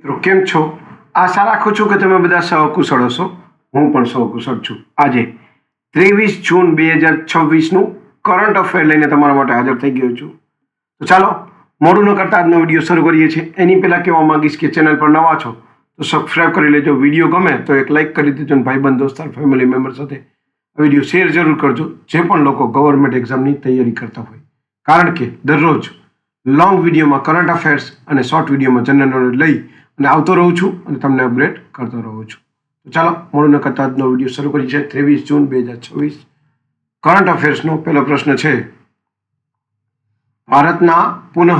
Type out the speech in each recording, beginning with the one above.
મિત્રો કેમ છો? આશા રાખું છું કે તમે બધા સહકુશળ હશો. હું પણ સહકુશળ છું. આજે 23 જૂન 2026નું કરંટ અફેર લઈને તમારા માટે હાજર થઈ ગયો છું. તો ચાલો મોડું ન કરતા આજનો વિડીયો શરૂ કરીએ છીએ. એની પહેલાં કહેવા માંગીશ કે ચેનલ પર નવા છો તો સબસ્ક્રાઈબ કરી લેજો. વિડીયો ગમે તો એક લાઇક કરી દેજો અને ભાઈબંધ દોસ્તાર ફેમિલી મેમ્બર સાથે આ વિડીયો શેર જરૂર કરજો, જે પણ લોકો ગવર્મેન્ટ એક્ઝામની તૈયારી કરતા હોય. કારણ કે દરરોજ લોંગ વિડીયોમાં કરંટ અફેર્સ અને શોર્ટ વિડીયોમાં જનરલ નોલેજ લઈ અને આવતો રહું છું અને તમને અપડેટ કરતો રહું છું. તો ચાલો મોડું ન કરતા આજનો વિડીયો શરૂ કરીએ છીએ. 23 જૂન 2026 કરંટ અફેર્સનો પહેલો પ્રશ્ન છે. ભારતના પુનઃ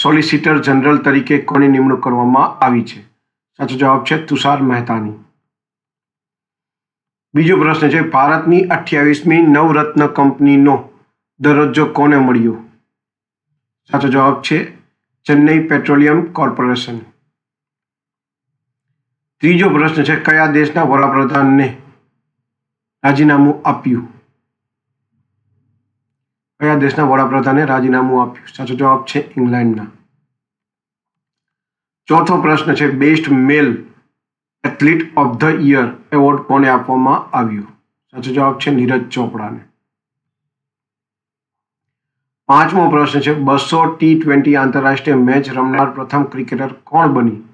સોલિસિટર જનરલ તરીકે કોની નિમણૂક કરવામાં આવી છે? સાચો જવાબ છે તુષાર મહેતાની. બીજો પ્રશ્ન છે. ભારતની 28મી નવરત્ન કંપનીનો દરજ્જો કોને મળ્યો? સાચો જવાબ છે ચેન્નઈ પેટ્રોલિયમ કોર્પોરેશન. ત્રીજો પ્રશ્ન છે. કયા દેશના વડાપ્રધાનને રાજીનામું આપ્યું? કયા દેશના વડાપ્રધાને રાજીનામું આપ્યું? સાચો જવાબ છે ઇંગ્લેન્ડના. ચોથો પ્રશ્ન છે. Best male athlete of the year award કોને આપવામાં આવ્યો? સાચો જવાબ છે નીરજ ચોપડાને. પાંચમો પ્રશ્ન છે. 200 T20 આંતરરાષ્ટ્રીય મેચ રમનાર પ્રથમ ક્રિકેટર કોણ બની?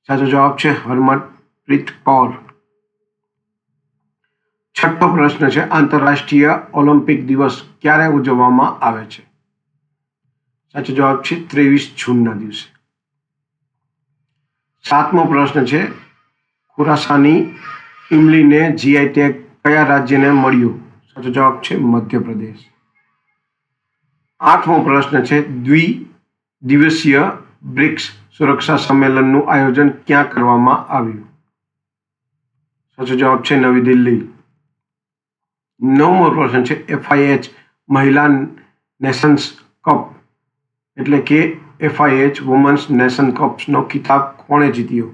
સાચો જવાબ છે હરમનપ્રીત કૌર. છઠ્ઠો પ્રશ્ન છે. આંતરરાષ્ટ્રીય ઓલિમ્પિક દિવસ ક્યારે ઉજવવામાં આવે છે? સાચો જવાબ છે 23 જૂનના દિવસે. સાતમો પ્રશ્ન છે. ખુરાસાની ઇમલીને જીઆઈ ટેગ કયા રાજ્યને મળ્યો? સાચો જવાબ છે મધ્યપ્રદેશ. આઠમો પ્રશ્ન છે. દ્વિદિવસીય બ્રિક્સ સુરક્ષા સંમેલનનું આયોજન ક્યાં કરવામાં આવ્યું? સાચો જવાબ છે નવી દિલ્હી. નવમો પ્રશ્ન છે. FIH મહિલા નેશન્સ કપ એટલે કે FIH વુમન્સ નેશન કપ્સનો ખિતાબ કોણે જીત્યો?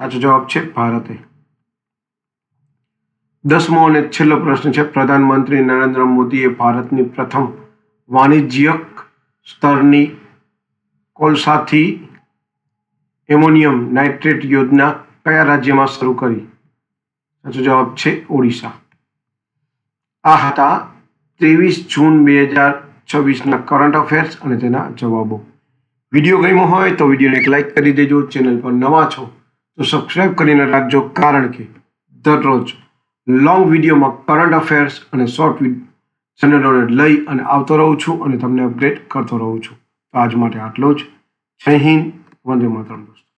સાચો જવાબ છે ભારતે. 10મો અને છેલ્લો પ્રશ્ન છે. પ્રધાનમંત્રી નરેન્દ્ર મોદીએ ભારતની પ્રથમ વાણિજ્યિક સ્તરની કોલસાથી એમોનિયમ નાઇટ્રેટ યોજના કયા રાજ્યમાં શરૂ કરી? સાચો જવાબ છે ઓડિશા. આ હતા 23 જૂન 2026ના કરંટ અફેર્સ અને તેના જવાબો. વિડીયો ગમ્યો હોય તો વિડીયોને એક લાઇક કરી દેજો. ચેનલ પર નવા છો તો સબસ્ક્રાઈબ કરીને રાખજો, કારણ કે દરરોજ લોંગ વિડીયોમાં કરંટ અફેર્સ અને શોર્ટ જનરલ નોલેજ લઈ અને આવતો રહું છું અને તમને અપડેટ કરતો રહું છું. તો આજ માટે આટલું જ. જય હિન્દ, વંદે માતરમ દોસ્તો.